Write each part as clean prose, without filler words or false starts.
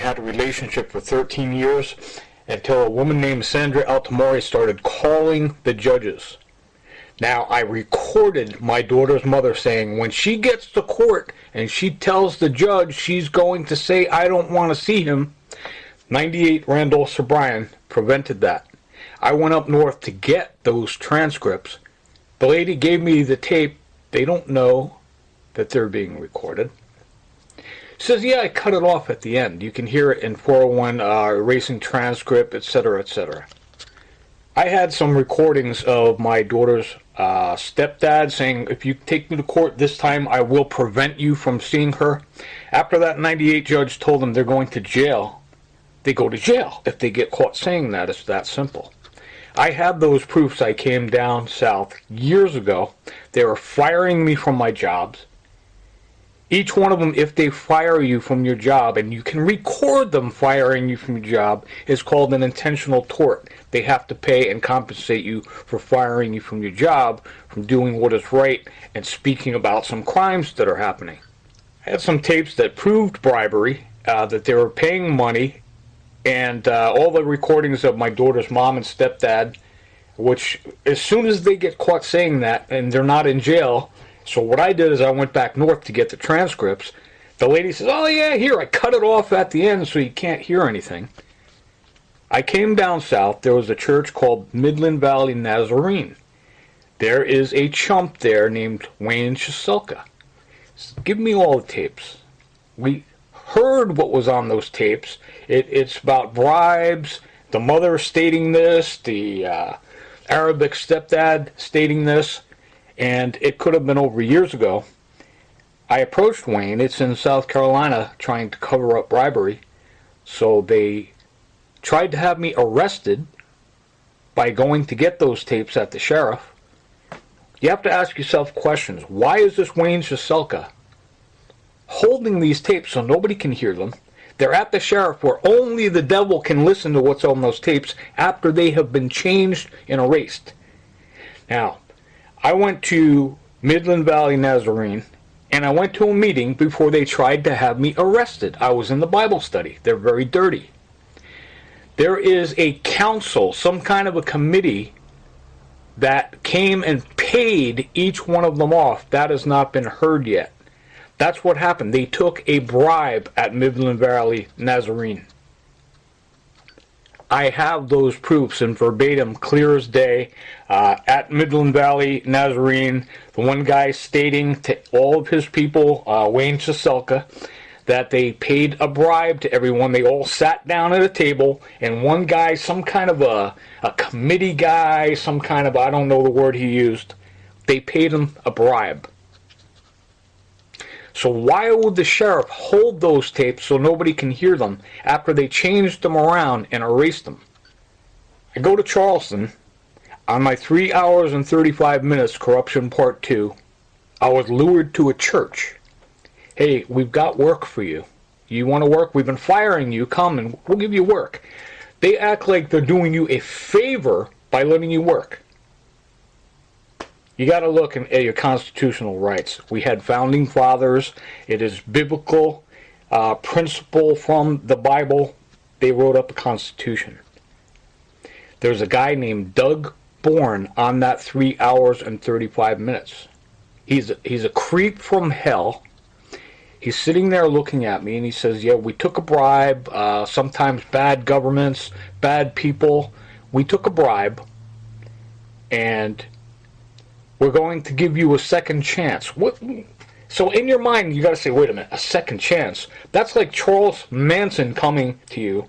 had a relationship for 13 years until a woman named Sandra Altamori started calling the judges. Now, I recorded my daughter's mother saying when she gets to court and she tells the judge she's going to say, I don't want to see him, 98 Randall Sobrian prevented that. I went up north to get those transcripts. The lady gave me the tape. They don't know that they're being recorded. Says, yeah, I cut it off at the end. You can hear it in 401 erasing transcript, etc., etc. I had some recordings of my daughter's stepdad saying, if you take me to court this time, I will prevent you from seeing her. After that 98 judge told them they're going to jail, they go to jail if they get caught saying that. It's that simple. I had those proofs. I came down south years ago. They were firing me from my jobs. Each one of them, if they fire you from your job, and you can record them firing you from your job, is called an intentional tort. They have to pay and compensate you for firing you from your job, from doing what is right, and speaking about some crimes that are happening. I had some tapes that proved bribery, that they were paying money, and all the recordings of my daughter's mom and stepdad, which as soon as they get caught saying that, and they're not in jail. So what I did is I went back north to get the transcripts. The lady says, oh yeah, here, I cut it off at the end so you can't hear anything. I came down south. There was a church called Midland Valley Nazarene. There is a chump there named Wayne Chiselka. Give me all the tapes. We heard what was on those tapes. It's about bribes, the mother stating this, the Arabic stepdad stating this. And it could have been over years ago. I approached Wayne. It's in South Carolina, trying to cover up bribery. So they tried to have me arrested by going to get those tapes at the sheriff. You have to ask yourself questions. Why is this Wayne Chiselka holding these tapes so nobody can hear them? They're at the sheriff where only the devil can listen to what's on those tapes after they have been changed and erased. Now, I went to Midland Valley Nazarene, and I went to a meeting before they tried to have me arrested. I was in the Bible study. They're very dirty. There is a council, some kind of a committee, that came and paid each one of them off. That has not been heard yet. That's what happened. They took a bribe at Midland Valley Nazarene. I have those proofs in verbatim, clear as day, at Midland Valley Nazarene. The one guy stating to all of his people, Wayne Chiselka, that they paid a bribe to everyone. They all sat down at a table, and one guy, some kind of a committee guy, some kind of, I don't know the word he used, they paid him a bribe. So why would the sheriff hold those tapes so nobody can hear them after they changed them around and erased them? I go to Charleston. On my 3 hours and 35 minutes, Corruption Part 2, I was lured to a church. Hey, we've got work for you. You want to work? We've been firing you. Come and we'll give you work. They act like they're doing you a favor by letting you work. You got to look at your constitutional rights. We had founding fathers. It is biblical principle from the Bible. They wrote up a constitution. There's a guy named Doug Bourne on that 3 hours and 35 minutes. He's a creep from hell. He's sitting there looking at me and he says, yeah, we took a bribe. Sometimes bad governments, bad people. We took a bribe and we're going to give you a second chance. What? So in your mind, you got to say, wait a minute, a second chance? That's like Charles Manson coming to you,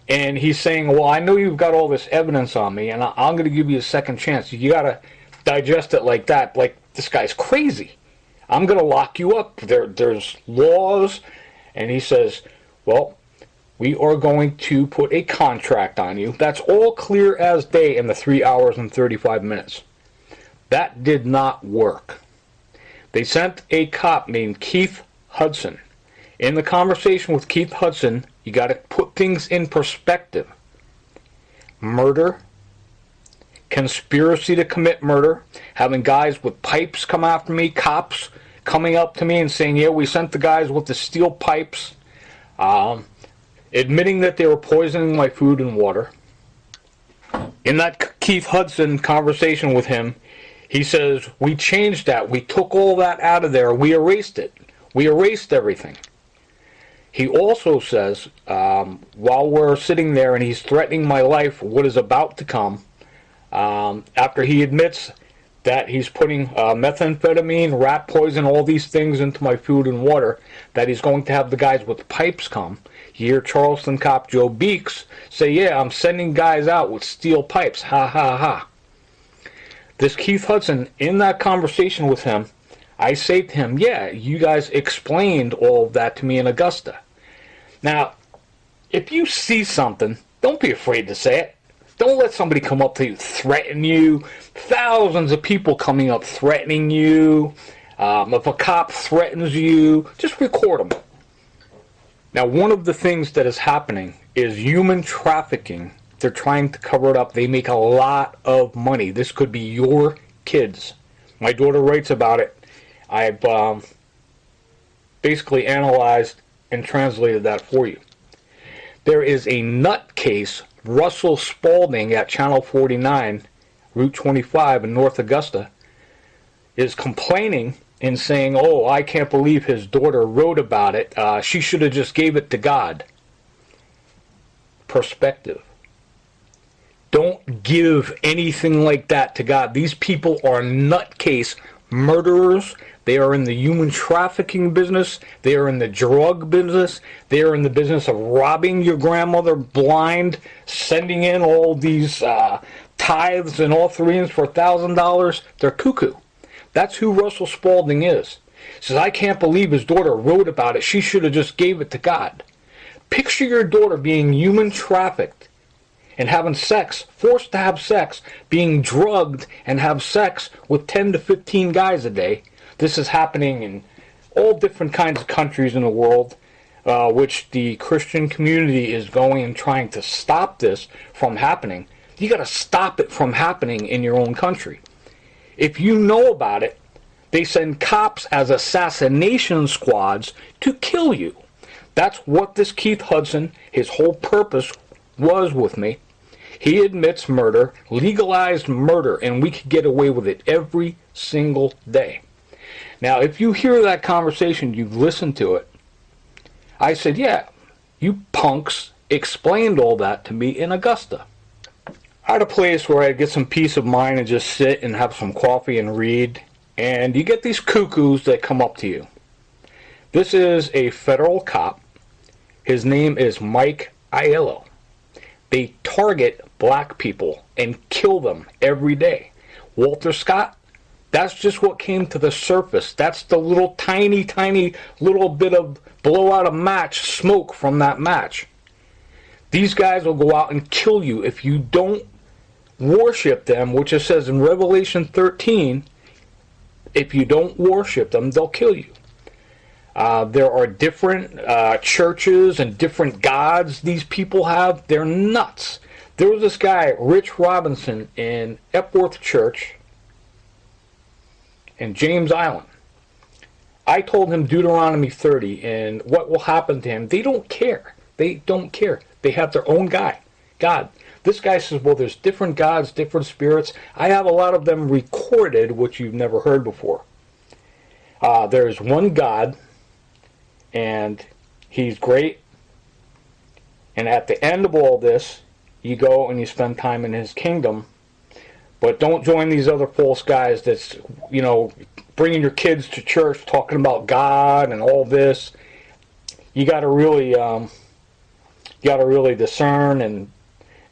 and he's saying, well, I know you've got all this evidence on me, and I'm going to give you a second chance. You got to digest it like that, like this guy's crazy. I'm going to lock you up. There's laws. And he says, well, we are going to put a contract on you. That's all clear as day in the 3 hours and 35 minutes. That did not work. They sent a cop named Keith Hudson. In the conversation with Keith Hudson, you got to put things in perspective. Murder, conspiracy to commit murder, having guys with pipes come after me, cops coming up to me and saying, yeah, we sent the guys with the steel pipes. admitting that they were poisoning my food and water. In that Keith Hudson conversation with him, he says, we changed that. We took all that out of there. We erased it. We erased everything. He also says, while we're sitting there and he's threatening my life, what is about to come, after he admits that he's putting methamphetamine, rat poison, all these things into my food and water, that he's going to have the guys with pipes come. You hear Charleston cop Joe Beeks say, yeah, I'm sending guys out with steel pipes. Ha, ha, ha. This Keith Hudson, in that conversation with him, I say to him, yeah, you guys explained all of that to me in Augusta. Now, if you see something, don't be afraid to say it. Don't let somebody come up to you, threaten you. Thousands of people coming up threatening you. If a cop threatens you, just record them. Now, one of the things that is happening is human trafficking. They're trying to cover it up. They make a lot of money. This could be your kids. My daughter writes about it. I've basically analyzed and translated that for you. There is a nutcase, Russell Spalding at Channel 49, Route 25 in North Augusta, is complaining and saying, oh, I can't believe his daughter wrote about it. She should have just gave it to God. Perspective. Don't give anything like that to God. These people are nutcase murderers. They are in the human trafficking business. They are in the drug business. They are in the business of robbing your grandmother blind, sending in all these tithes and offerings for $1,000. They're cuckoo. That's who Russell Spalding is. He says, I can't believe his daughter wrote about it. She should have just gave it to God. Picture your daughter being human trafficked and having sex, forced to have sex, being drugged and have sex with 10 to 15 guys a day. This is happening in all different kinds of countries in the world, which the Christian community is going and trying to stop this from happening. You got to stop it from happening in your own country. If you know about it, they send cops as assassination squads to kill you. That's what this Keith Hudson, his whole purpose was with me. He admits murder, legalized murder, and we could get away with it every single day. Now, if you hear that conversation, you've listened to it, I said, yeah, you punks explained all that to me in Augusta. I had a place where I'd get some peace of mind and just sit and have some coffee and read, and you get these cuckoos that come up to you. This is a federal cop. His name is Mike Aiello. They target black people and kill them every day. Walter Scott, that's just what came to the surface. That's the little tiny little bit of blow out a match, smoke from that match. These guys will go out and kill you if you don't worship them, which it says in Revelation 13, if you don't worship them, they'll kill you. There are different churches and different gods these people have. They're nuts. There was this guy, Rich Robinson, in Epworth Church in James Island. I told him Deuteronomy 30 and what will happen to him. They don't care. They don't care. They have their own God. This guy says, well, there's different gods, different spirits. I have a lot of them recorded, which you've never heard before. There's one God, and he's great. And at the end of all this, you go and you spend time in his kingdom. But don't join these other false guys that's, bringing your kids to church talking about God and all this. You got to really discern and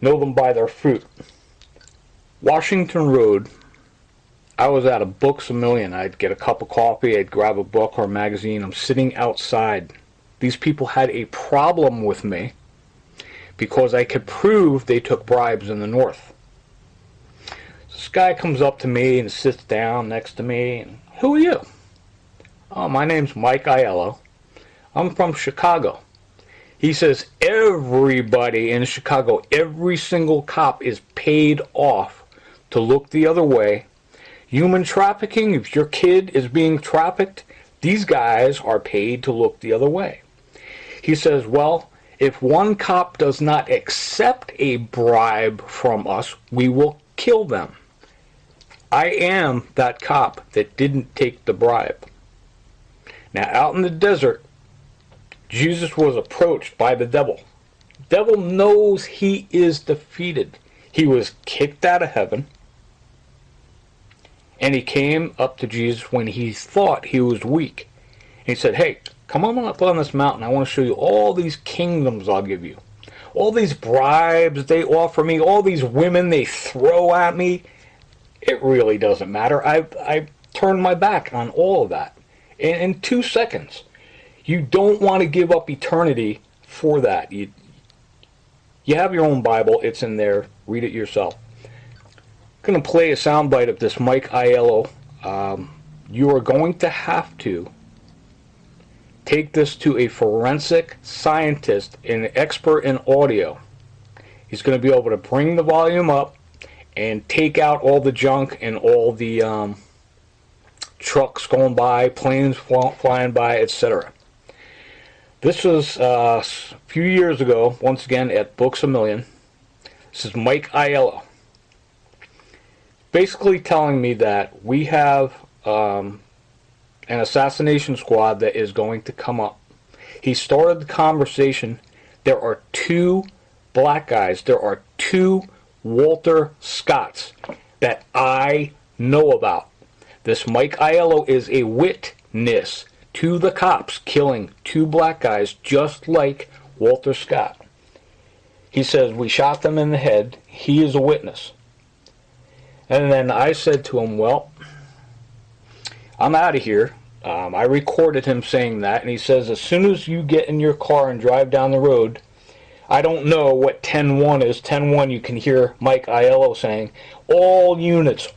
know them by their fruit. Washington Road, I was at a Books A Million. I'd get a cup of coffee, I'd grab a book or a magazine. I'm sitting outside. These people had a problem with me because I could prove they took bribes in the North. This guy comes up to me and sits down next to me. And, who are you? Oh, my name's Mike Aiello. I'm from Chicago. He says everybody in Chicago, every single cop is paid off to look the other way. Human trafficking, if your kid is being trafficked, these guys are paid to look the other way. He says, well, If one cop does not accept a bribe from us, we will kill them. I am that cop that didn't take the bribe. Now, out in the desert, Jesus was approached by the devil. The devil knows he is defeated. He was kicked out of heaven, and he came up to Jesus when he thought he was weak. He said, hey, come on up on this mountain. I want to show you all these kingdoms I'll give you. All these bribes they offer me, all these women they throw at me. It really doesn't matter. I turned my back on all of that in 2 seconds. You don't want to give up eternity for that. You have your own Bible. It's in there. Read it yourself. I'm going to play a soundbite of this Mike Aiello. You are going to have to take this to a forensic scientist, an expert in audio. He's going to be able to bring the volume up and take out all the junk and all the trucks going by, planes flying by, etc. This was a few years ago, once again at Books A Million. This is Mike Aiello. Basically telling me that we have an assassination squad that is going to come up. He started the conversation. There are 2 black guys. There are 2 Walter Scotts that I know about. This Mike Aiello is a witness to the cops killing 2 black guys just like Walter Scott. He says, we shot them in the head. He is a witness. And then I said to him, well, I'm out of here. I recorded him saying that, and he says, as soon as you get in your car and drive down the road, I don't know what 10-1 is. 10-1, you can hear Mike Aiello saying, all units,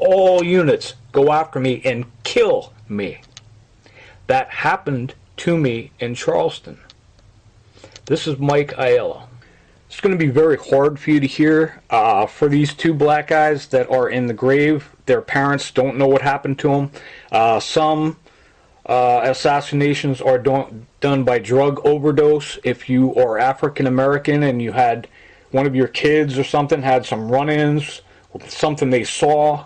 go after me and kill me. That happened to me in Charleston. This is Mike Aiello. It's going to be very hard for you to hear. For these 2 black guys that are in the grave, their parents don't know what happened to them. Some assassinations are done by drug overdose. If you are African American and you had one of your kids or something had some run-ins with something they saw,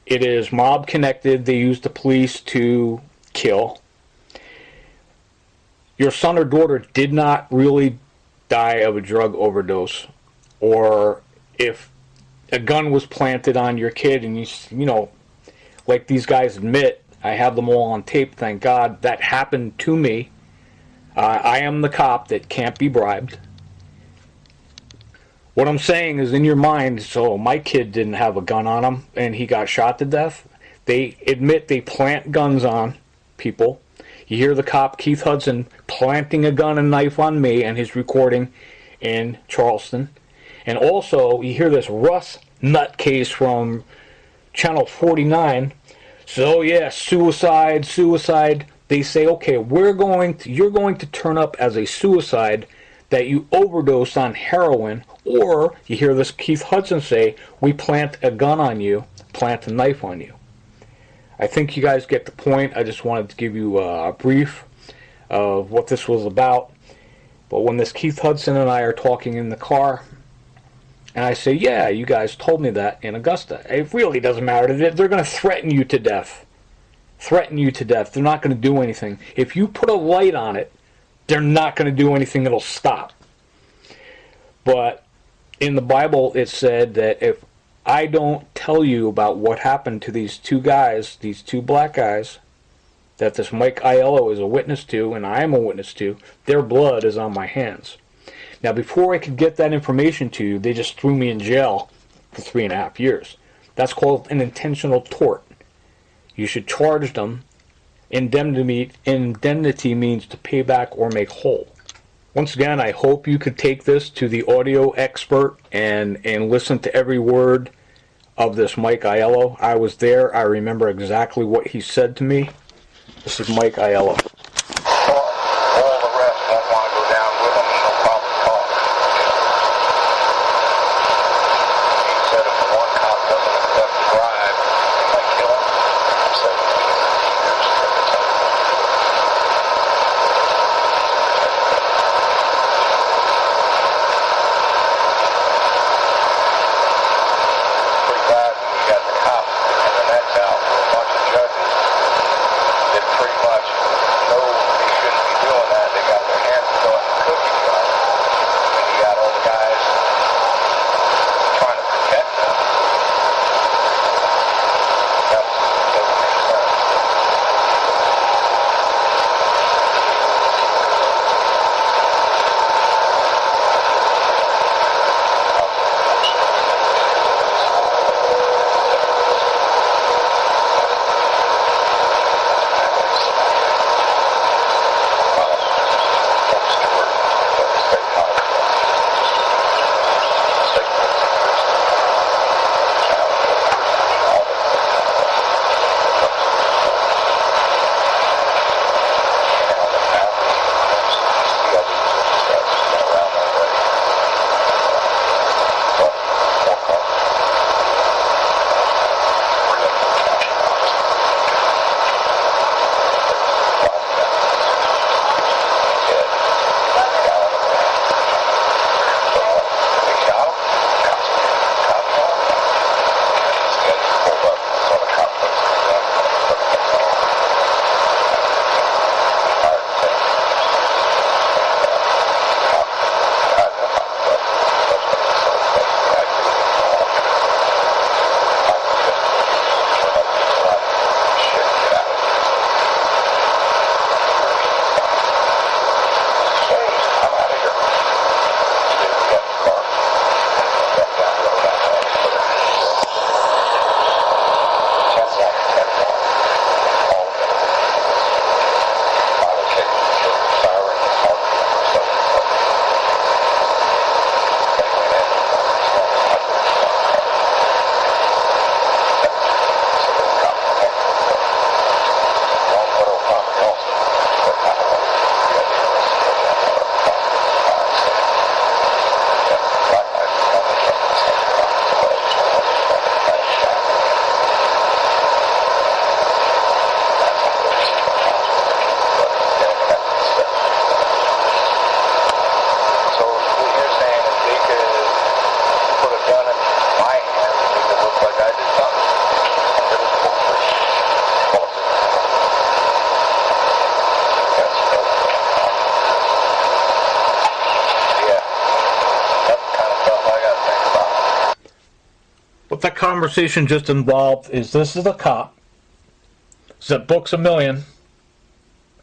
it is mob connected. They use the police to kill. Your son or daughter did not really die of a drug overdose, or if a gun was planted on your kid and you know, like these guys admit, I have them all on tape, thank God, that happened to me. I am the cop that can't be bribed. What I'm saying is, in your mind, so my kid didn't have a gun on him and he got shot to death. They admit they plant guns on people. You hear the cop, Keith Hudson, planting a gun and knife on me, and his recording in Charleston. And also, you hear this Russ nutcase from Channel 49. So, yeah, suicide. They say, okay, you're going to turn up as a suicide that you overdosed on heroin. Or, you hear this Keith Hudson say, we plant a gun on you, plant a knife on you. I think you guys get the point. I just wanted to give you a brief of what this was about. But when this Keith Hudson and I are talking in the car, and I say, yeah, you guys told me that in Augusta. It really doesn't matter. They're going to threaten you to death. Threaten you to death. They're not going to do anything. If you put a light on it, they're not going to do anything that'll stop. But in the Bible, it said that if I don't tell you about what happened to these 2 guys, these 2 black guys, that this Mike Aiello is a witness to, and I am a witness to, their blood is on my hands. Now, before I could get that information to you, they just threw me in jail for 3.5 years. That's called an intentional tort. You should charge them. Indemnity means to pay back or make whole. Once again, I hope you could take this to the audio expert and listen to every word of this Mike Aiello. I was there. I remember exactly what he said to me. This is Mike Aiello. All the rest won't want to go down with him, and they'll probably talk. He said if the one cop doesn't accept the bribe, they might kill him. He said it would be 30 years every time. What that conversation just involved is this is a cop that books $1 million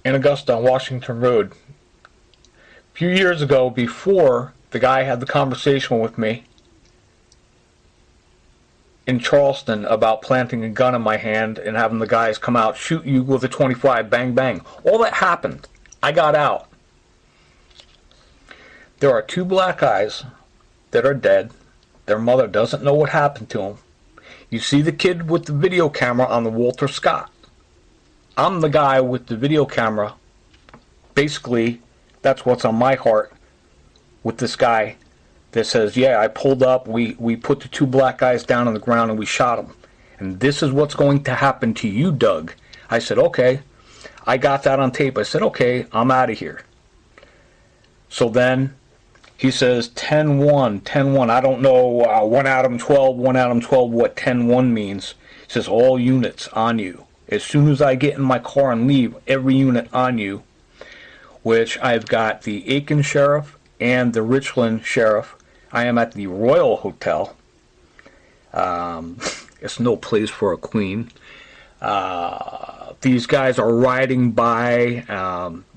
in Augusta on Washington Road. A few years ago, before the guy had the conversation with me in Charleston about planting a gun in my hand and having the guys come out, shoot you with a 25, bang, bang. All that happened. I got out. There are 2 black guys that are dead. Their mother doesn't know what happened to them. You see the kid with the video camera on the Walter Scott. I'm the guy with the video camera. Basically, that's what's on my heart with this guy that says, yeah, I pulled up, we put the 2 black guys down on the ground and we shot them. And this is what's going to happen to you, Doug. I said, okay. I got that on tape. I said, okay, I'm out of here. So then he says 10-1, 10-1. I don't know, 1 Adam 12, 1 Adam 12, what 10-1 means. He says, all units on you. As soon as I get in my car and leave, every unit on you, which I've got the Aiken Sheriff and the Richland Sheriff. I am at the Royal Hotel. It's no place for a queen. These guys are riding by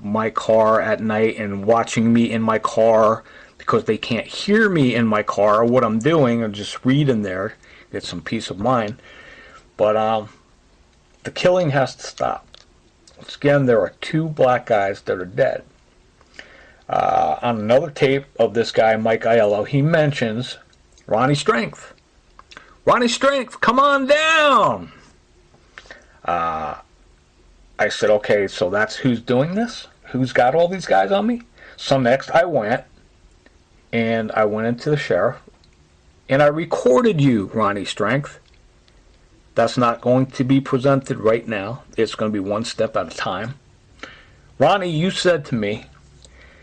my car at night and watching me in my car because they can't hear me in my car or what I'm doing. I'm just reading there, get some peace of mind. But the killing has to stop. Once again, there are 2 black guys that are dead. On another tape of this guy, Mike Aiello, he mentions Ronnie Strength. Ronnie Strength, come on down! I said, okay, so that's who's doing this? Who's got all these guys on me? So next I went into the sheriff, and I recorded you, Ronnie Strength. That's not going to be presented right now. It's going to be one step at a time. Ronnie, you said to me,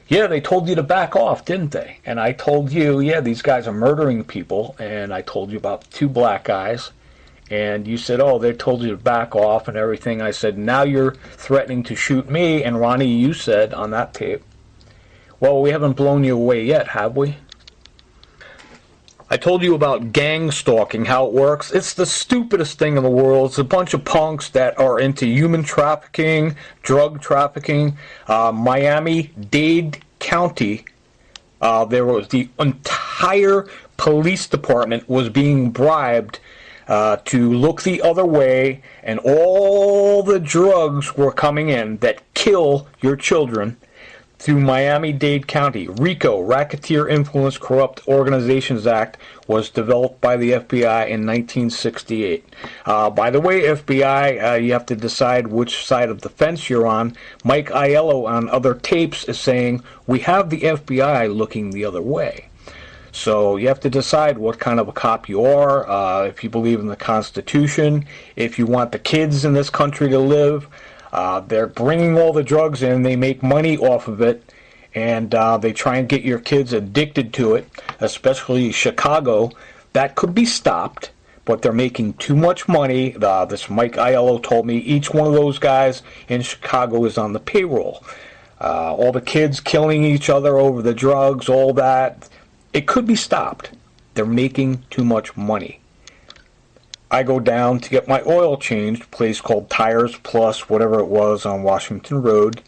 yeah, they told you to back off, didn't they? And I told you, yeah, these guys are murdering people. And I told you about 2 black guys. And you said, oh, they told you to back off and everything. I said, now you're threatening to shoot me. And Ronnie, you said on that tape, well, we haven't blown you away yet, have we? I told you about gang stalking, how it works. It's the stupidest thing in the world. It's a bunch of punks that are into human trafficking, drug trafficking. Miami-Dade County, there was the entire police department was being bribed to look the other way, and all the drugs were coming in that kill your children through Miami-Dade County. RICO, Racketeer Influence Corrupt Organizations Act, was developed by the FBI in 1968. By the way, FBI, you have to decide which side of the fence you're on. Mike Aiello on other tapes is saying, we have the FBI looking the other way. So you have to decide what kind of a cop you are, if you believe in the Constitution, if you want the kids in this country to live. They're bringing all the drugs in, they make money off of it, and they try and get your kids addicted to it, especially Chicago. That could be stopped, but they're making too much money. This Mike Aiello told me each one of those guys in Chicago is on the payroll. All the kids killing each other over the drugs, all that, it could be stopped. They're making too much money. I go down to get my oil changed, a place called Tires Plus, whatever it was, on Washington Road,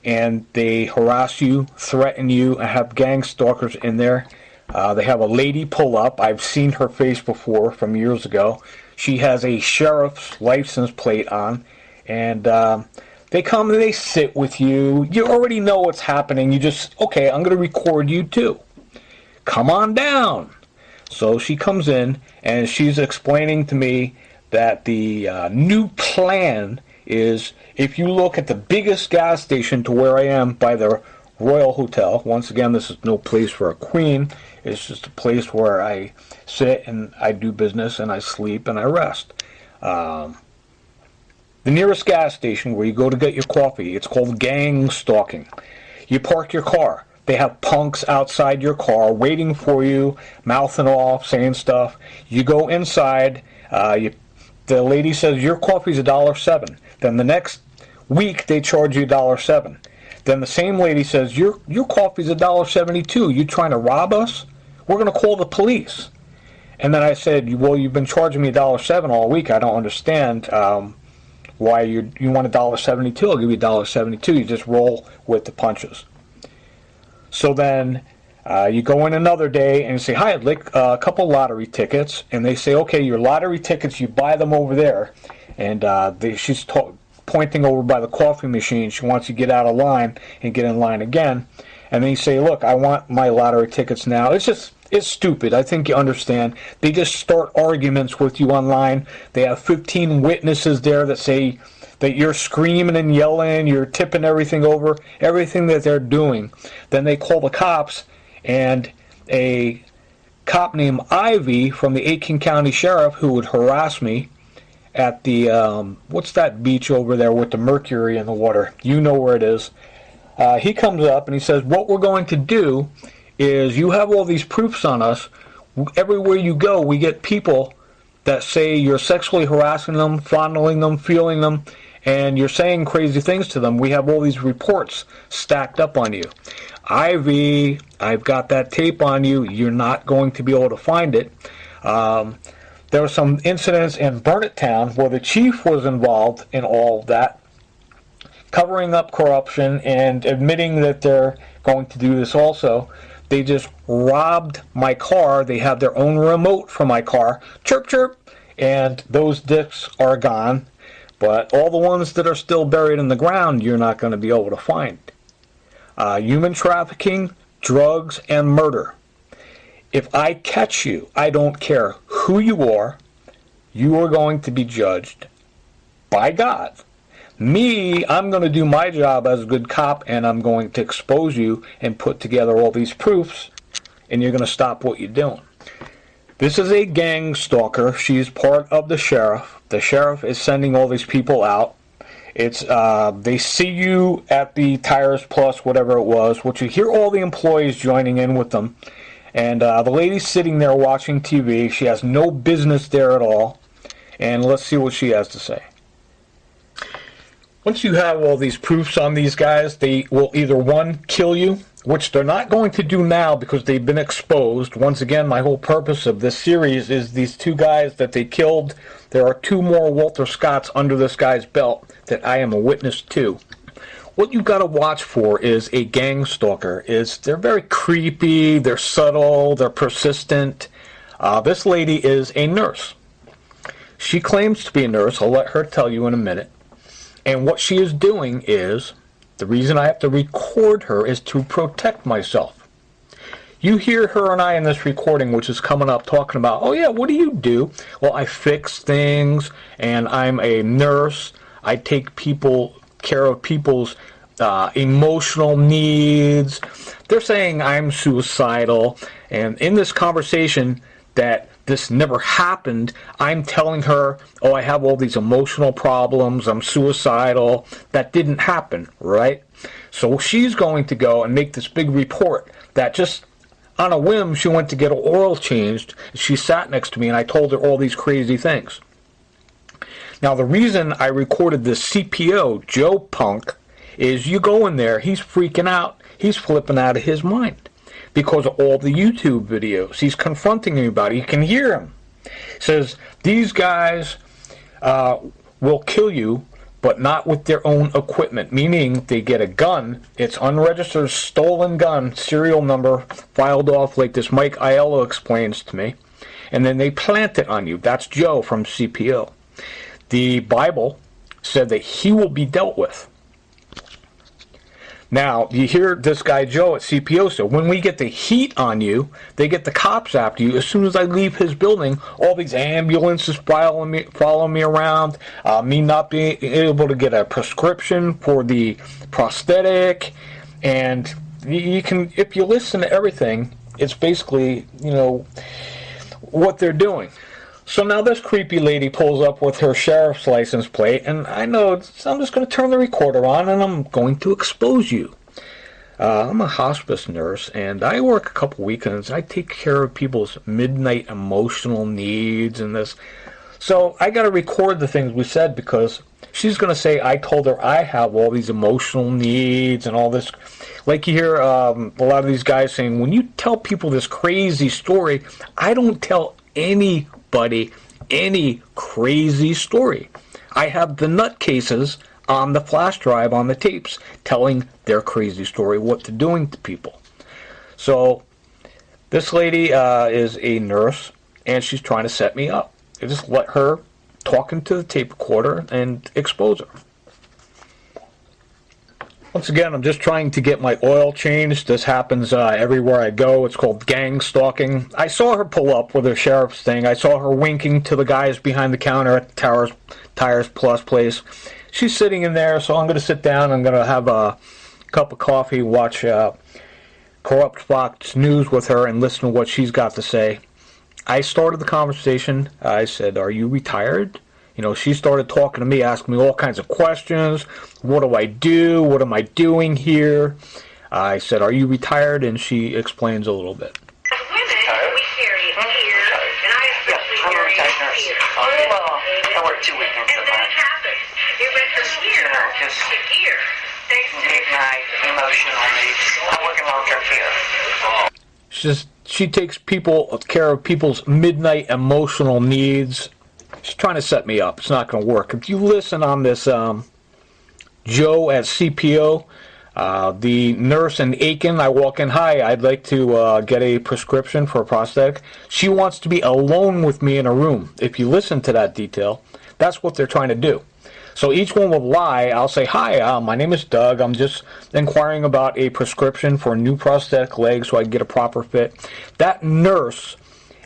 and they harass you, threaten you, and have gang stalkers in there. They have a lady pull up. I've seen her face before from years ago. She has a sheriff's license plate on, and they come and they sit with you. You already know what's happening. You just, okay, I'm going to record you too. Come on down. So she comes in, and she's explaining to me that the new plan is, if you look at the biggest gas station to where I am by the Royal Hotel, once again, this is no place for a queen, it's just a place where I sit and I do business and I sleep and I rest. The nearest gas station where you go to get your coffee, it's called gang stalking. You park your car. They have punks outside your car waiting for you, mouthing off, saying stuff. You go inside. The lady says, your coffee's $1.07. Then the next week, they charge you $1.07. Then the same lady says, your coffee's $1.72. You trying to rob us? We're going to call the police. And then I said, well, you've been charging me $1.07 all week. I don't understand why you want $1.72. I'll give you $1.72. You just roll with the punches. So then you go in another day and you say, hi, I'd like a couple lottery tickets. And they say, okay, your lottery tickets, you buy them over there. And she's pointing over by the coffee machine. She wants you to get out of line and get in line again. And then you say, look, I want my lottery tickets now. It's stupid. I think you understand. They just start arguments with you online. They have 15 witnesses there that say that you're screaming and yelling, you're tipping everything over, everything that they're doing. Then they call the cops, and a cop named Ivy from the Aiken County Sheriff, who would harass me at the, what's that beach over there with the mercury in the water? You know where it is. He comes up and he says, what we're going to do is you have all these proofs on us. Everywhere you go, we get people that say you're sexually harassing them, fondling them, feeling them, and you're saying crazy things to them. We have all these reports stacked up on you. Ivy, I've got that tape on you. You're not going to be able to find it. There were some incidents in Burnett Town where the chief was involved in all of that, covering up corruption and admitting that they're going to do this also. They just robbed my car. They have their own remote for my car. Chirp, chirp. And those discs are gone. But all the ones that are still buried in the ground, you're not going to be able to find. Human trafficking, drugs, and murder. If I catch you, I don't care who you are going to be judged by God. Me, I'm going to do my job as a good cop, and I'm going to expose you and put together all these proofs, and you're going to stop what you're doing. This is a gang stalker. She's part of the sheriff. The sheriff is sending all these people out. It's they see you at the Tires Plus, whatever it was, which you hear all the employees joining in with them. And the lady's sitting there watching TV. She has no business there at all. And let's see what she has to say. Once you have all these proofs on these guys, they will either, one, kill you, which they're not going to do now because they've been exposed. Once again, my whole purpose of this series is these two guys that they killed. There are two more Walter Scotts under this guy's belt that I am a witness to. What you've got to watch for is a gang stalker. They're very creepy, they're subtle, they're persistent. This lady is a nurse. She claims to be a nurse. I'll let her tell you in a minute. And what she is doing is, the reason I have to record her is to protect myself. You hear her and I in this recording, which is coming up, talking about, oh yeah, what do you do? Well, I fix things, and I'm a nurse. I take care of people's emotional needs. They're saying I'm suicidal, and in this conversation that this never happened, I'm telling her, oh, I have all these emotional problems, I'm suicidal. That didn't happen, right? So she's going to go and make this big report that just on a whim, she went to get her oil changed. She sat next to me and I told her all these crazy things. Now, the reason I recorded this CPO, Joe Punk, is you go in there, he's freaking out. He's flipping out of his mind because of all the YouTube videos. He's confronting everybody. You can hear him. He says, these guys will kill you, but not with their own equipment, meaning they get a gun. It's unregistered, stolen gun, serial number, filed off like this Mike Aiello explains to me, and then they plant it on you. That's Joe from CPO. The Bible said that he will be dealt with. Now, you hear this guy Joe at CPO, so when we get the heat on you, they get the cops after you. As soon as I leave his building, all these ambulances follow me around, me not being able to get a prescription for the prosthetic, and you can, if you listen to everything, it's basically, what they're doing. So now this creepy lady pulls up with her sheriff's license plate, and I know, I'm just going to turn the recorder on, and I'm going to expose you. I'm a hospice nurse, and I work a couple weekends. I take care of people's midnight emotional needs and this. So I got to record the things we said because she's going to say I told her I have all these emotional needs and all this. Like you hear a lot of these guys saying, when you tell people this crazy story, I don't tell anybody any crazy story. I have the nutcases on the flash drive on the tapes telling their crazy story, what they're doing to people. So this lady is a nurse, and she's trying to set me up. I just let her talk into the tape recorder and expose her. Once again, I'm just trying to get my oil changed. This happens everywhere I go. It's called gang stalking. I saw her pull up with her sheriff's thing. I saw her winking to the guys behind the counter at the Tires Plus place. She's sitting in there, so I'm going to sit down. I'm going to have a cup of coffee, watch Corrupt Fox News with her, and listen to what she's got to say. I started the conversation. I said, "Are you retired?" You know, she started talking to me, asking me all kinds of questions. What do I do? What am I doing here? I said, "Are you retired?" And she explains a little bit. As women, we carry it here, and I especially carry it here. Well, I work 2 weekends a And then month. it happens. It went from here Just to here. Thanks to midnight emotional needs. I work in long-term care. She takes care of people's midnight emotional needs. She's trying to set me up. It's not going to work. If you listen on this Joe at CPO, the nurse in Aiken, I walk in, "Hi, I'd like to get a prescription for a prosthetic." She wants to be alone with me in a room. If you listen to that detail, that's what they're trying to do. So each one will lie. I'll say, "Hi, my name is Doug. I'm just inquiring about a prescription for a new prosthetic leg so I can get a proper fit." That nurse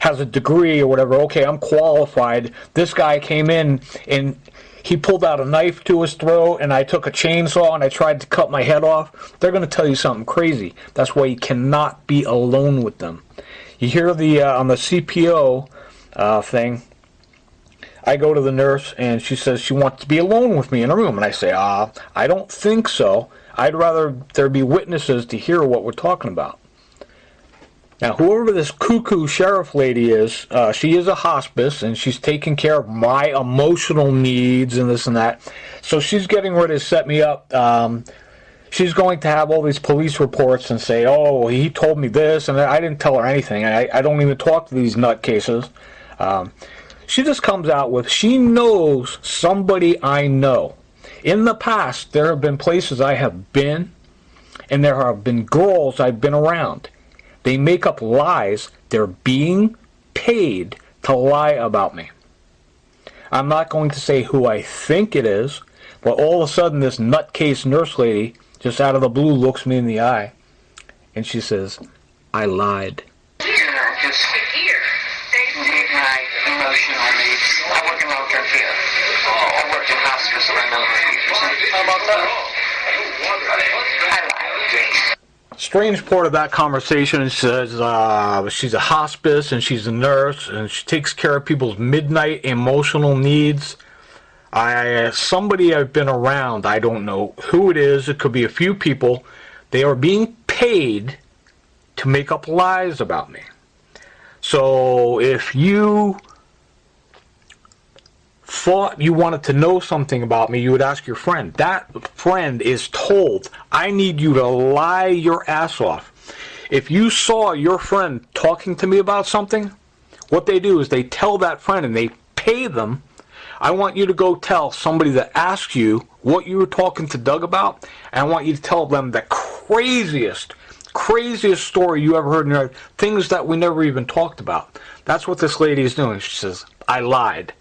has a degree or whatever. Okay, I'm qualified. This guy came in and he pulled out a knife to his throat, and I took a chainsaw and I tried to cut my head off. They're going to tell you something crazy. That's why you cannot be alone with them. You hear on the CPO thing, I go to the nurse and she says she wants to be alone with me in a room. And I say, I don't think so. I'd rather there be witnesses to hear what we're talking about. Now, whoever this cuckoo sheriff lady is, she is a hospice, and she's taking care of my emotional needs and this and that. So she's getting ready to set me up. She's going to have all these police reports and say, "Oh, he told me this," and I didn't tell her anything. I don't even talk to these nutcases. She just comes out with, she knows somebody I know. In the past, there have been places I have been, and there have been girls I've been around. They make up lies. They're being paid to lie about me. I'm not going to say who I think it is, but all of a sudden this nutcase nurse lady just out of the blue looks me in the eye, and she says, "I lied." Just here. Thanks to midnight emotional needs. I work in long-term care. I worked in hospice for a number of years. How about that? I lied. Strange part of that conversation says she's a hospice and she's a nurse and she takes care of people's midnight emotional needs. Somebody I've been around, I don't know who it is, it could be a few people, they are being paid to make up lies about me. So if you thought you wanted to know something about me, you would ask your friend. That friend is told, "I need you to lie your ass off." If you saw your friend talking to me about something, what they do is they tell that friend and they pay them, "I want you to go tell somebody that asks you what you were talking to Doug about, and I want you to tell them the craziest story you ever heard in your life, things that we never even talked about." That's what this lady is doing. She says, "I lied."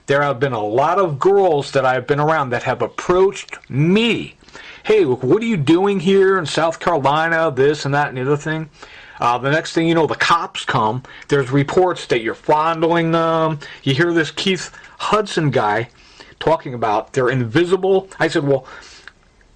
There have been a lot of girls that I've been around that have approached me. "Hey, what are you doing here in South Carolina, this and that and the other thing?" The next thing you know, the cops come. There's reports that you're fondling them. You hear this Keith Hudson guy talking about they're invisible. I said, well,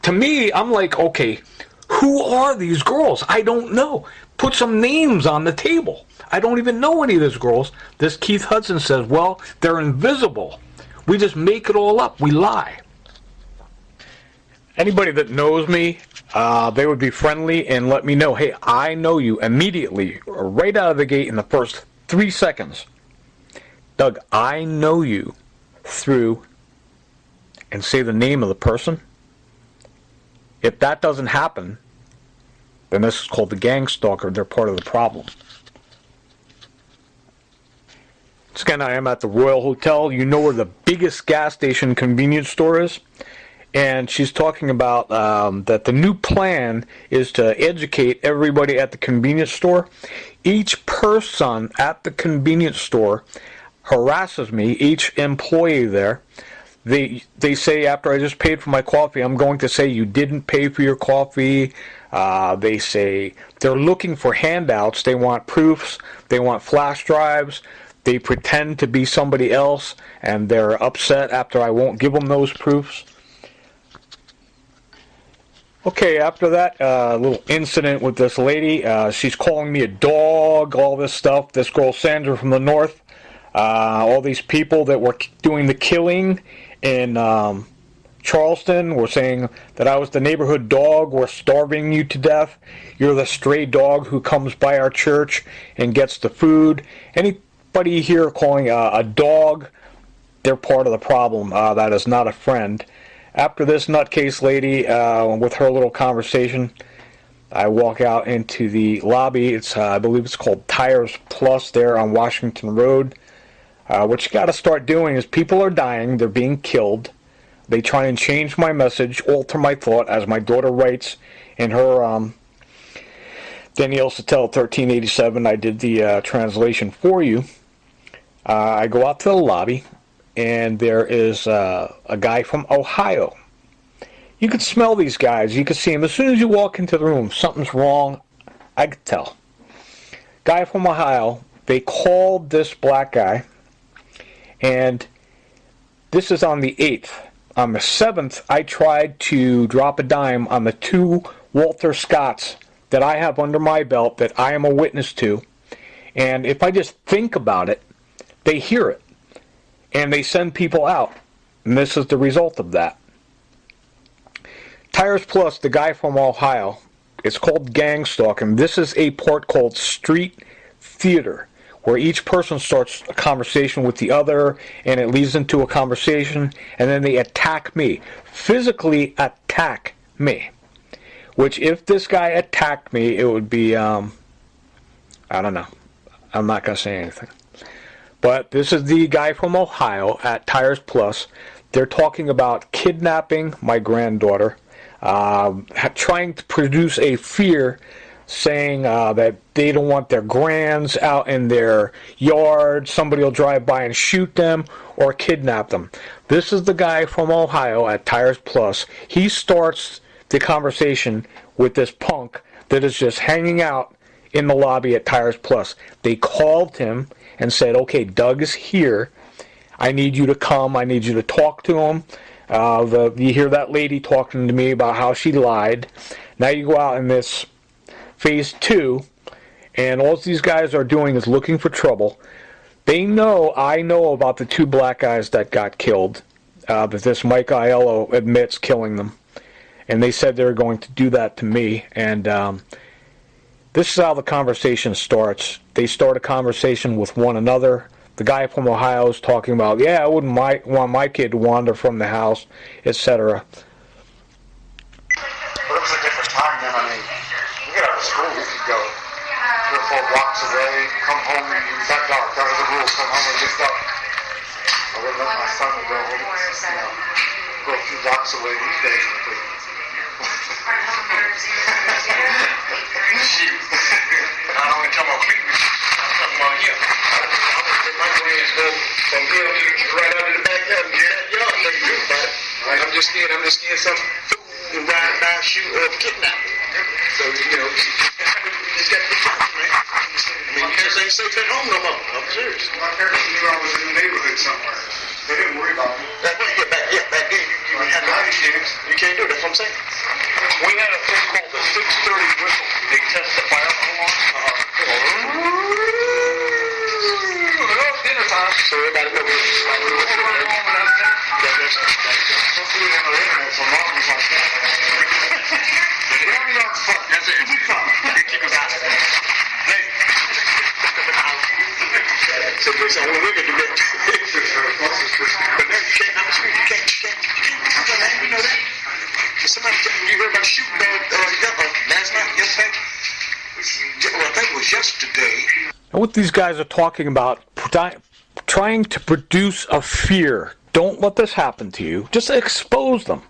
to me, I'm like, okay, who are these girls? I don't know. Put some names on the table. I don't even know any of these girls. This Keith Hudson says, well, they're invisible. We just make it all up. We lie. Anybody that knows me, they would be friendly and let me know, hey, I know you immediately, right out of the gate in the first 3 seconds. Doug, I know you through, and say the name of the person. If that doesn't happen, then this is called the gang stalker. They're part of the problem. again, I am at the Royal Hotel. You know where the biggest gas station convenience store is? And she's talking about that the new plan is to educate everybody at the convenience store. Each person at the convenience store harasses me, each employee there. They say after I just paid for my coffee, I'm going to say you didn't pay for your coffee. They say they're looking for handouts. They want proofs. They want flash drives. They pretend to be somebody else, and they're upset after I won't give them those proofs. Okay, after that little incident with this lady, she's calling me a dog, all this stuff. This girl Sandra from the north, all these people that were doing the killing in Charleston were saying that I was the neighborhood dog. We're starving you to death. You're the stray dog who comes by our church and gets the food. Anybody here calling a dog, they're part of the problem. That is not a friend. After this nutcase lady, with her little conversation, I walk out into the lobby. It's I believe it's called Tires Plus there on Washington Road. What you got to start doing is people are dying. They're being killed. They try and change my message, alter my thought, as my daughter writes in her Danielle Sittel 1387. I did the translation for you. I go out to the lobby, and there is a guy from Ohio. You could smell these guys. You could see him. As soon as you walk into the room, something's wrong. I could tell. Guy from Ohio, they called this black guy, and this is on the 8th. On the 7th, I tried to drop a dime on the 2 Walter Scotts that I have under my belt that I am a witness to. And if I just think about it, they hear it. And they send people out. And this is the result of that. Tires Plus, the guy from Ohio, it's called gang stalking. This is a part called street theater, where each person starts a conversation with the other, and it leads into a conversation, and then they attack me. Physically attack me. Which, if this guy attacked me, it would be, I don't know. I'm not going to say anything. But this is the guy from Ohio at Tires Plus. They're talking about kidnapping my granddaughter, trying to produce a fear, saying that they don't want their grands out in their yard. Somebody will drive by and shoot them or kidnap them. This is the guy from Ohio at Tires Plus. He starts the conversation with this punk that is just hanging out in the lobby at Tires Plus. They called him and said, okay, Doug is here. I need you to come. I need you to talk to him. You hear that lady talking to me about how she lied. Now you go out in this phase 2, and all these guys are doing is looking for trouble. They know, I know about the 2 black guys that got killed, that this Mike Aiello admits killing them. And they said they were going to do that to me. And this is how the conversation starts. They start a conversation with one another. The guy from Ohio is talking about, yeah, I wouldn't want my kid to wander from the house, etc. But it was a different time then. I mean, we get out of school, we could go 3 or 4 blocks away, come home, and it was that dark. That was the rules. Come home and get dark. I wouldn't let my son go home, go a few blocks away these days. Shoot. I don't even tell my people. I'm talking about you. My friends go from here right out in the backyard and get that yard. They do that. I'm just scared some fool and ride by, shoot, or kidnap. So, you know, you just got to be careful, man. I mean, parents ain't safe at home no more. I'm serious. My parents knew I was in the neighborhood somewhere. They didn't worry about me. Back then, you had no issues. You can't do it. That's what I'm saying. We had a thing called the 630 whistle. They test the fire alarm. Dinner time. So everybody knows like we were home and everything. Don't do it on the internet for moms like that. That's it. Keep us out. Hey. So there's only women do that. But then you can't, I'm sure you can't. You know that? Somebody, you heard about shooting last night, yesterday? Well, I think it was yesterday. And what these guys are talking about, trying to produce a fear. Don't let this happen to you. Just expose them.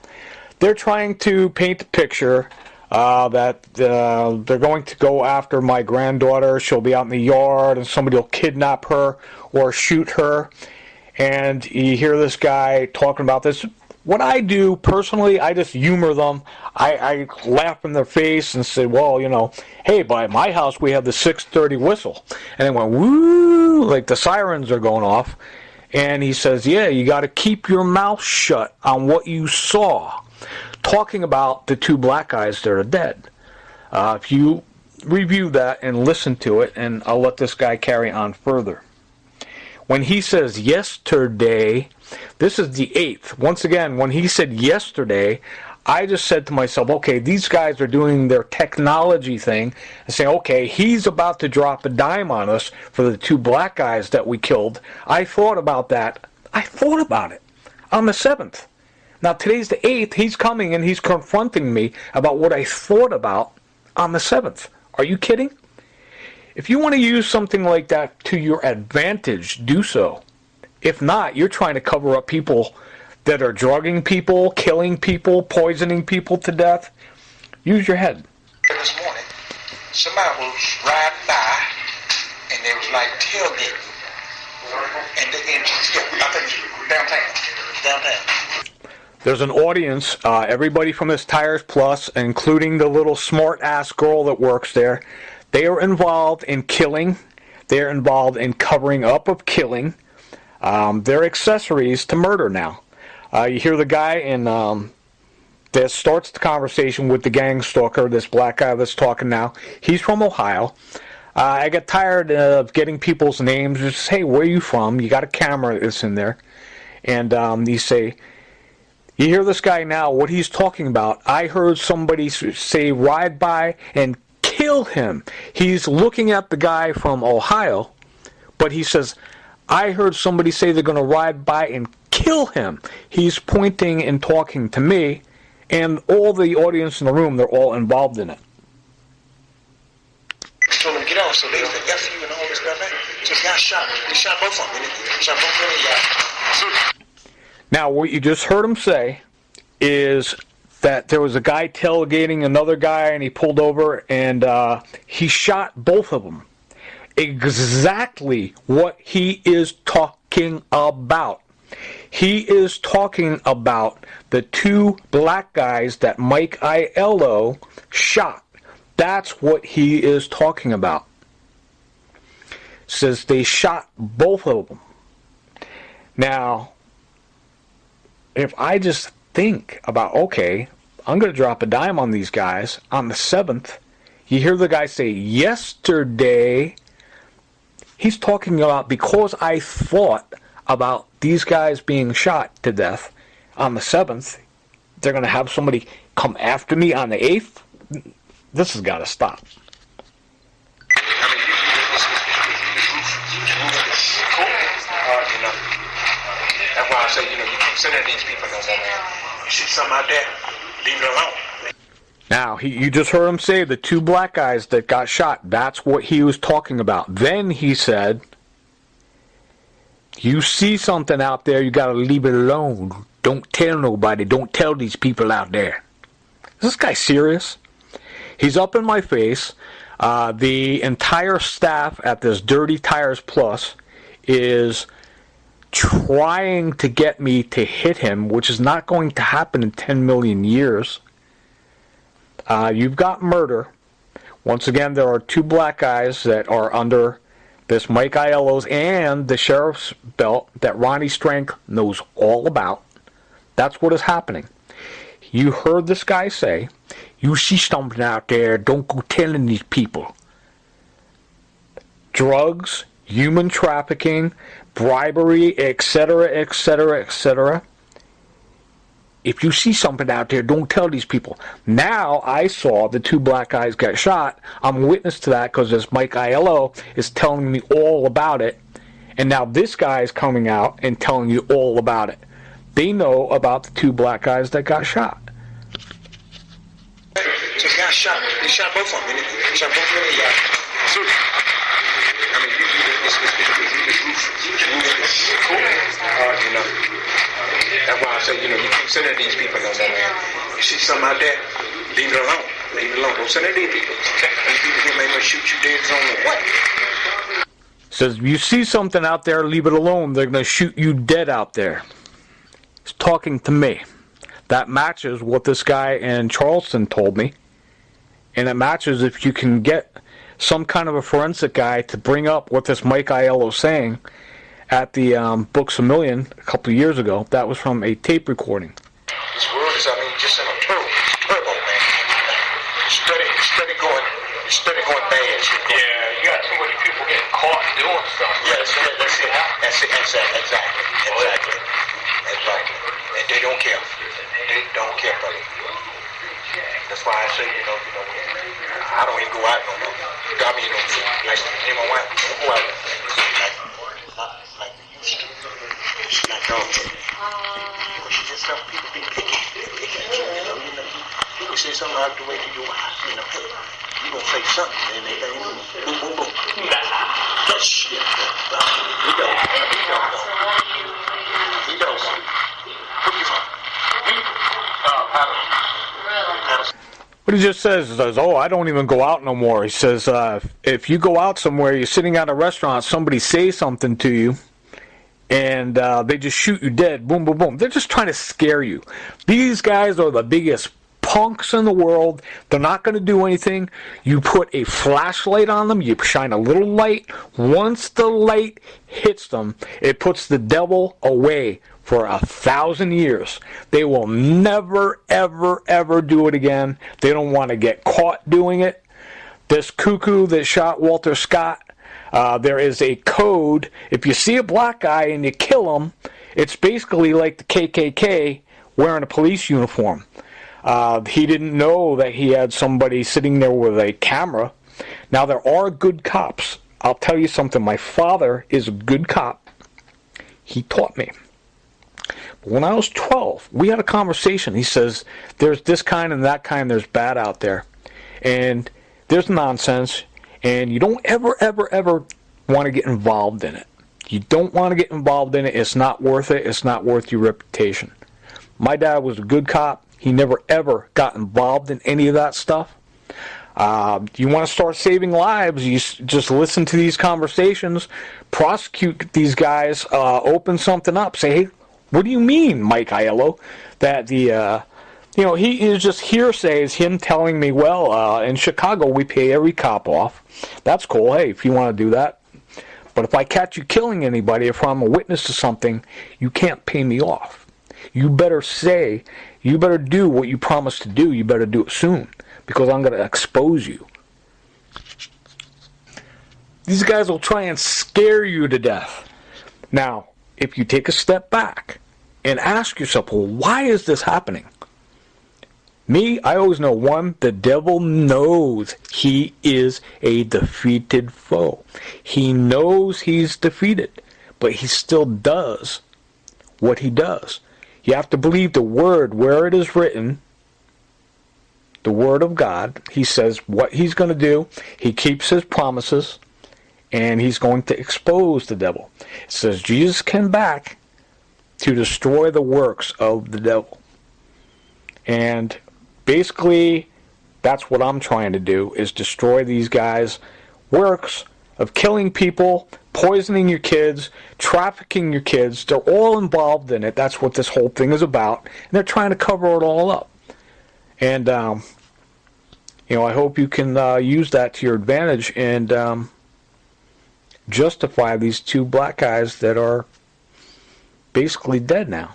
They're trying to paint the picture that they're going to go after my granddaughter. She'll be out in the yard and somebody will kidnap her or shoot her. And you hear this guy talking about this. What I do personally, I just humor them. I laugh in their face and say, well, you know, hey, by my house we have the 6:30 whistle. And they went, woo, like the sirens are going off. And he says, yeah, you got to keep your mouth shut on what you saw. Talking about the two black guys that are dead. If you review that and listen to it, and I'll let this guy carry on further. When he says yesterday, this is the 8th. Once again, when he said yesterday, I just said to myself, okay, these guys are doing their technology thing and saying, okay, he's about to drop a dime on us for the two black guys that we killed. I thought about that. I thought about it on the 7th. Now, today's the 8th. He's coming and he's confronting me about what I thought about on the 7th. Are you kidding? If you want to use something like that to your advantage, do so. If not, you're trying to cover up people that are drugging people, killing people, poisoning people to death. Use your head. This morning, somebody was riding by, and they was like tailgating. And I think it's downtown. There's an audience, everybody from this Tires Plus, including the little smart-ass girl that works there, they are involved in killing. They're involved in covering up of killing. They're accessories to murder now. You hear the guy that starts the conversation with the gang stalker, this black guy that's talking now. He's from Ohio. I get tired of getting people's names. Just, hey, where are you from? You got a camera that's in there. And you hear this guy now, what he's talking about. I heard somebody say ride by and kill him. He's looking at the guy from Ohio, but he says, I heard somebody say they're going to ride by and kill him. He's pointing and talking to me, and all the audience in the room, they're all involved in it. Told them to get off, so they F you and all this stuff. Just got shot. They shot both of them. Shot both of them. Now, what you just heard him say is that there was a guy tailgating another guy, and he pulled over, and he shot both of them. Exactly what he is talking about. He is talking about the two black guys that Mike Aiello shot. That's what he is talking about. Says they shot both of them. Now, if I just think about, okay, I'm going to drop a dime on these guys on the 7th, you hear the guy say, yesterday, he's talking about because I thought about these guys being shot to death on the 7th, they're going to have somebody come after me on the 8th? This has got to stop. That's why I say, you keep sending these people no more, man. You see something out there, leave it alone. Now, you just heard him say the two black guys that got shot. That's what he was talking about. Then he said, you see something out there, you got to leave it alone. Don't tell nobody. Don't tell these people out there. Is this guy serious? He's up in my face. The entire staff at this Dirty Tires Plus is trying to get me to hit him, which is not going to happen in 10 million years. You've got murder. Once again, there are two black guys that are under this Mike Aiello's and the sheriff's belt that Ronnie Strank knows all about. That's what is happening. You heard this guy say, you see something out there, don't go telling these people. Drugs, human trafficking, bribery, etc., etc., etc. If you see something out there, don't tell these people. Now, I saw the two black guys get shot. I'm a witness to that because this Mike Aiello is telling me all about it. And now this guy is coming out and telling you all about it. They know about the two black guys that got shot. Just got shot. They shot both of them. They shot both of them. I mean, it's ruthless. You know. That's why I say, you know, you can't send it to these people no more, man. You see something out there, leave it alone. Leave it alone. Don't send it to these people. These people here may shoot you dead on what? Says, you see something out there, leave it alone. They're going to shoot you dead out there. He's talking to me. That matches what this guy in Charleston told me. And it matches if you can get some kind of a forensic guy to bring up what this Mike Aiello is saying at the Books A Million a couple of years ago. That was from a tape recording. This world is, I mean, just in a turbo, man. Steady going bad. Shit. Yeah, you got too many people getting caught doing stuff. Yeah, that's it. Exactly. And they don't care. They don't care, buddy. That's why I say, you know, I don't even go out no more. I mean, like me and my wife, we don't go out like we used to. It's like dogs. Because you just tell people be picky. You know, people say something out the way to your eyes, you know, hey, you gonna say something, and they boom. That shit. He don't. Where you from? What he just says is, oh, I don't even go out no more. He says, if you go out somewhere, you're sitting at a restaurant, somebody says something to you, and they just shoot you dead, boom, boom, boom. They're just trying to scare you. These guys are the biggest punks in the world. They're not going to do anything. You put a flashlight on them, you shine a little light. Once the light hits them, it puts the devil away for 1,000 years. They will never, ever, ever do it again. They don't want to get caught doing it. This cuckoo that shot Walter Scott, there is a code. If you see a black guy and you kill him, it's basically like the KKK wearing a police uniform. He didn't know that he had somebody sitting there with a camera. Now, there are good cops. I'll tell you something. My father is a good cop. He taught me. When I was 12, we had a conversation. He says, there's this kind and that kind, there's bad out there. And there's nonsense, and you don't ever, ever, ever want to get involved in it. You don't want to get involved in it. It's not worth it. It's not worth your reputation. My dad was a good cop. He never, ever got involved in any of that stuff. You want to start saving lives, you just listen to these conversations, prosecute these guys, open something up, say, hey, what do you mean, Mike Aiello, that the, he is just hearsay, is him telling me, well, in Chicago we pay every cop off. That's cool, hey, if you want to do that. But if I catch you killing anybody, if I'm a witness to something, you can't pay me off. You better do what you promised to do. You better do it soon, because I'm going to expose you. These guys will try and scare you to death. Now, if you take a step back and ask yourself, well, why is this happening? Me, I always know, one, the devil knows he is a defeated foe. He knows he's defeated, but he still does what he does. You have to believe the word where it is written, the word of God. He says what he's going to do. He keeps his promises, and he's going to expose the devil. It says Jesus came back to destroy the works of the devil. And basically, that's what I'm trying to do, is destroy these guys' works of killing people, poisoning your kids, trafficking your kids. They're all involved in it. That's what this whole thing is about. And they're trying to cover it all up. And, I hope you can use that to your advantage and justify these two black guys that are basically dead now.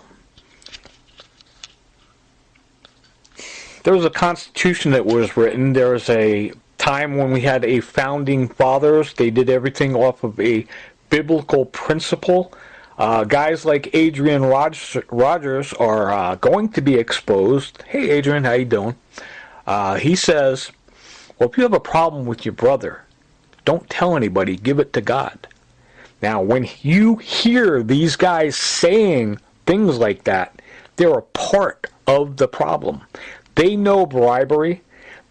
There was a constitution that was written. There was a time when we had a founding fathers. They did everything off of a biblical principle. Guys like Adrian Rogers are going to be exposed. Hey, Adrian, how you doing? He says, well, if you have a problem with your brother, don't tell anybody. Give it to God. Now, when you hear these guys saying things like that, they're a part of the problem. They know bribery.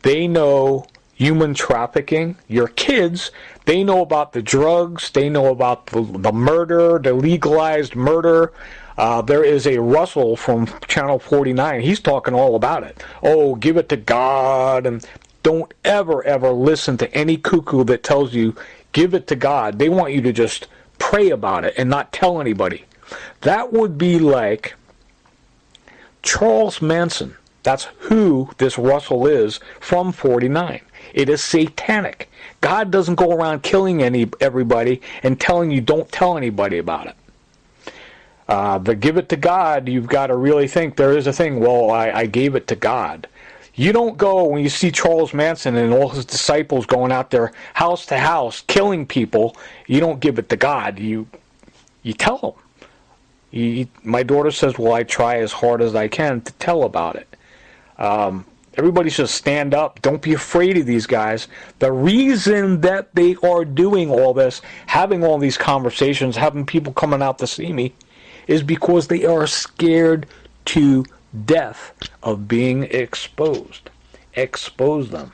They know human trafficking. Your kids, they know about the drugs, they know about the murder, the legalized murder. There is a Russell from Channel 49. He's talking all about it. Oh, give it to God, and don't ever, ever listen to any cuckoo that tells you, give it to God. They want you to just pray about it and not tell anybody. That would be like Charles Manson. That's who this Russell is from 49. It is satanic. God doesn't go around killing everybody and telling you don't tell anybody about it. But give it to God, you've got to really think there is a thing, well, I gave it to God. You don't go, when you see Charles Manson and all his disciples going out there house to house killing people, you don't give it to God. You tell them. My daughter says, well, I try as hard as I can to tell about it. Everybody should stand up. Don't be afraid of these guys. The reason that they are doing all this, having all these conversations, having people coming out to see me, is because they are scared to death of being exposed. Expose them.